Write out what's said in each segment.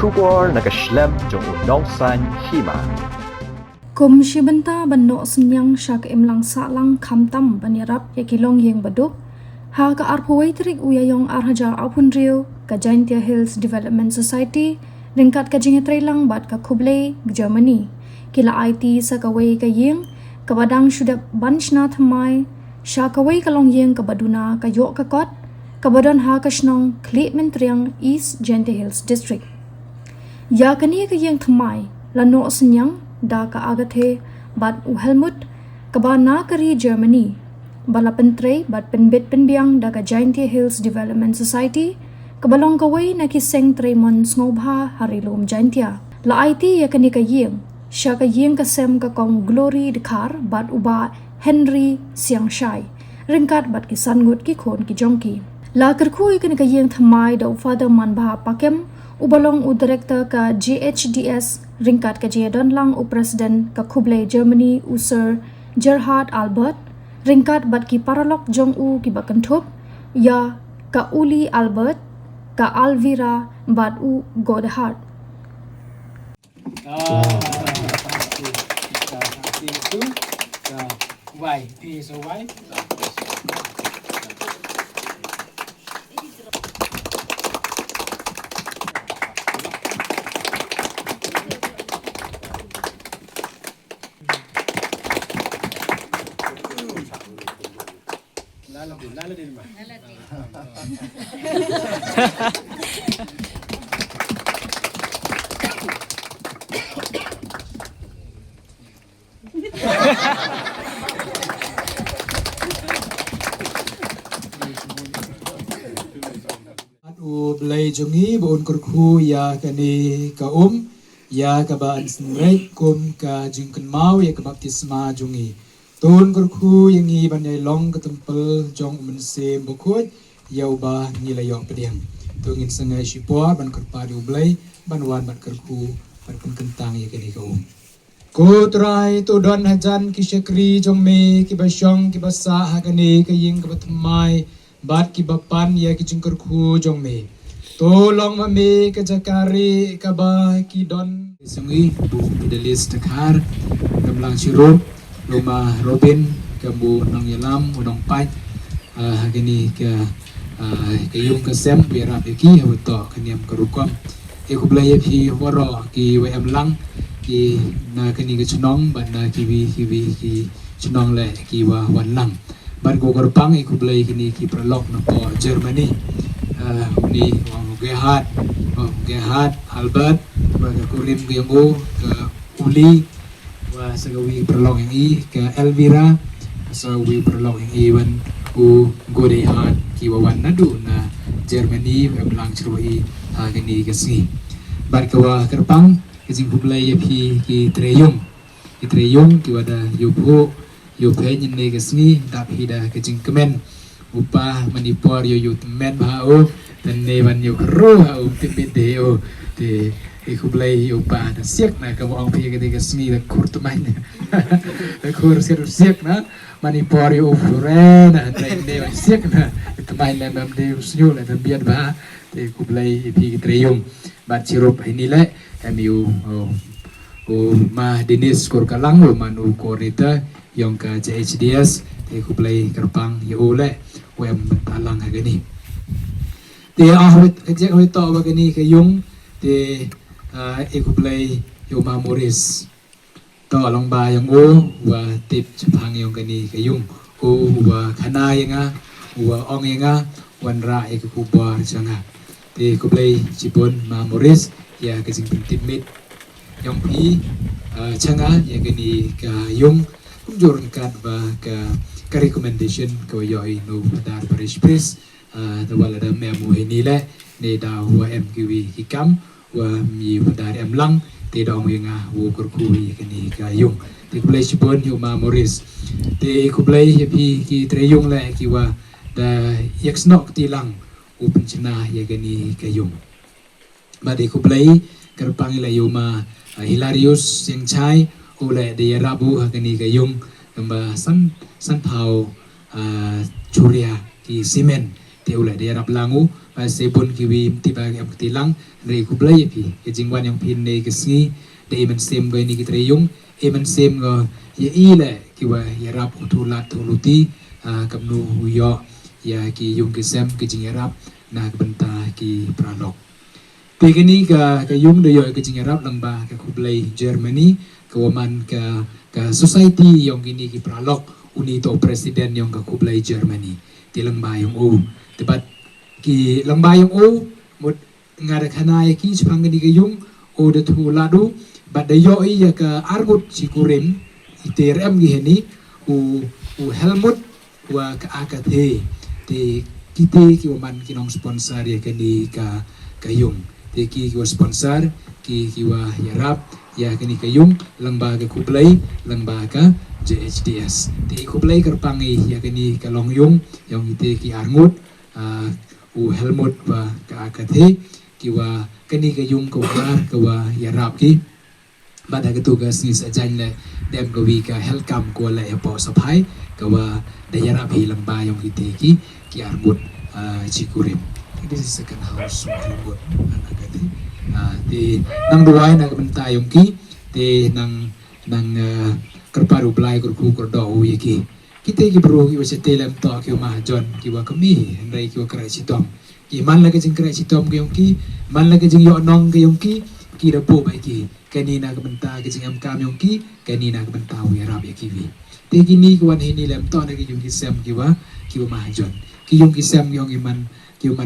Shubor nakaslem jong unongsan Hima. Kum shibenta banno senyang syak imlang salang kamtam banirap yakilong yang baduk ha ka arpuwaitrik uyayong arhajar apunrio ka Jaintia Hills Development Society ringkat ka jingetrelang bat ka Kublai Germany kila IT sa kawai ka yeng kabadang syudap banchna Thymmai sya kawai kalong yeng kabaduna ka yok ka kot kabadon ha ka Shnong Khliehmyntriang East Jaintia Hills District ya kani ka yeng Thymmai lano senyang da ka agathe bat u Helmut kabana kari Germany bala pentre bat penbit penbiang da ka Jaintia Hills Development Society kabalong kawai na kiseng tremon ngobha harilom Jaintia la IT ya kani ka yeng sya ka yeng ka sem ka kong glory dekar bat uba Henry siang shai ringkat bat kisan ngut ki khon ki jongki la kerkhui kani ka yeng Thymmai da father man ba pakem ubalong u director ka Jhds ringkat ka Jhds lang u president ka Kublai Germany u Sir Gerhard Albert ringkat bat ki paralok jong u ki bakanthop ya ka Uli Albert ka Alvira bat u Godhard Why? So why? Lala din ba? Blay jungi bon kurku ya kani ka ya ka ba snrek kum ka jingkan mau ya ka baptisma jungi ton kurku yangi banai long ka tempel jong mense bukut ya ba nilayok pediang tungin sengai sipua ban kurpadu blay banwan ban kurku ban kentang ya kani ka ko trai to don hajan ki syakri jong me ki basyong ki basa ha kani ka ying ka Thymmai bat ki bapan ya ki jingkurku jong me tolong mami kejakari kaba kidon sungi bu pedalis tekar gamlang sirup rumah Robin kambu nong yalam udong pai gini ke yung kesem biara beki hawato kaniam kerukom aku belai pi waro ki wam lang ki na kani ke Shnong ban na ki Shnong le ki wa wan lang ban go gerpang aku belai kini ki prolog na po Germany ni Gerhard Albert baga kurim ke yango ke Uli wa sagawi perlong yang i ke Elvira sagawi perlong yang i wan ku Godehard ki wawan nadu na Germany belang cerui gani kasi bar kawa kerpang kizing kublai pi ki Treyong ki wada yupo yupen ne kasni dap hida kizing kemen upah manipur yo temen bahau dan nevan yo kru au tipit deo te ikublai yo pa da siak na kamu ang pi ketika sni da kur tumai da kur siak na manipur yo furen dan nevan siak na tumai na mam de snyu la da biat ba te ikublai pi Treyong bat sirup ini le kami o ma dinis kur kalang lo manu korita yang ka Jhds te ikublai kerpang yo le wem talang agani te ahwet kejek hoi to bagani ke yung te ikublai yoma moris to long ba yang o wa tip chapang yung gani ke yung o wa khana yanga wa ong yanga wan ra ikuba changa te ikublai chipon ma moris ya ke sing timit yang pi changa ya gani ka yung kumjorn kan ba ka recommendation ko yoi no dar parish priest the wala da memu ini le ne da wa mqv hikam wa mi dar em lang te dong winga wo kurku kini ka yung te kublai sipon yu ma moris te kublai pi ki Treyong le ki wa da yaksnok ti lang u penchna ya gani ka yung ba de kublai kerpang le yu ma Hilarius sing chai u le de rabu kini ka yung kamba san pau churia ki simen te ula de rap langu ba sebun kiwi tiba yang tilang re ku blai pi ke jingwan yang pin ne ke si de men sem go ni kitre yung men sem go ye i le kiwa ya rap utulat uluti kamnu huyo ya ki yung ke sem ke jing rap na benta ki pralok tegini ka yung de yo ke jing rap lang ba ke ku blai Germany ke waman ka society yang gini ki pralok unito presiden yang ka ku blai Germany tilang ba yung o debat ki lang ba yung o mut ngada kana ya ki sepang ni ke yung o de tu ladu bad de yo i ya ka argut si kurim iterem gi heni u helmut wa ka akathe te kite ki waman kinong sponsor ya kani ka kayung te ki sponsor ki wa yarap ya kani kayung langba ka kublai langba ka Jhds te kublai kerpangi ya kani ka longyung yang ite ki arngut u helmut wa ka akathe ki wa kani kayung ko ka wa yarap ki bada ka tugas ni sa janle dem ko wi ka helkam ko la po sapai ka wa dayarap hi langba yang ite ki arngut cikurim. This is second house ribut anak kati. Di nang duai nak benta yung ki, di nang kerparu Plie kurku kurdo ye ki. Kita ki bro ki wase telem to ki ma John ki wa kami ndai ki wa krai sitom. Ki man la ke jing krai sitom ki yung ki, man la ke jing yo nong ki yung ki da po bai ki. Kani nak benta ki jing am kam yung ki, kani nak benta wi rap ye ki wi. Ti kini ki wan hini lem to na ki yung ki sem ki wa ma John. Ki yung kisem yung iman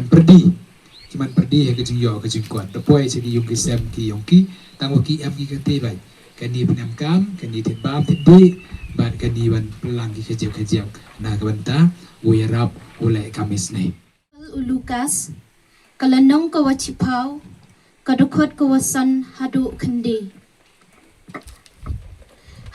perdi ya kejing yo kejing kuat tepoi segi yung kisem ki yung ki tangwa ki am ki kate bai kani penam kam kani tibam tibi ban kani ban pelang ki kejam na kabanta uyarap ulai kamis ni Lukas kalanong kawachipau kadukot kawasan hadu kendi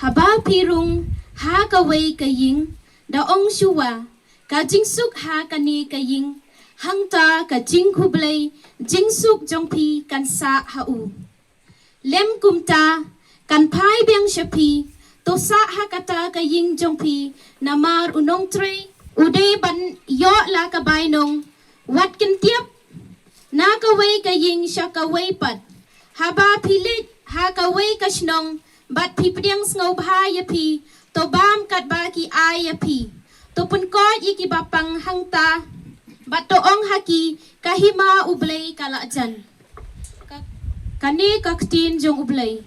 haba pirung ha kawai kaying daong shuwa ka jingsuk ha kani kaying hangta ka jingkublay jingsuk jongpi kan sa hau lem kumta kan pai biang shapi to sa ha kata kaying jongpi namar unong tre uday ban yo la ka bainong wat kin tiap na kaway kaying sya kaway pat haba pilit ha kaway ka Shnong bat pipriang sngob ha yapi to bam kat ba ki ay yapi to pun ko iki bapang hangta bato ong haki kahima ublay kala jan kani kaktin jong ublay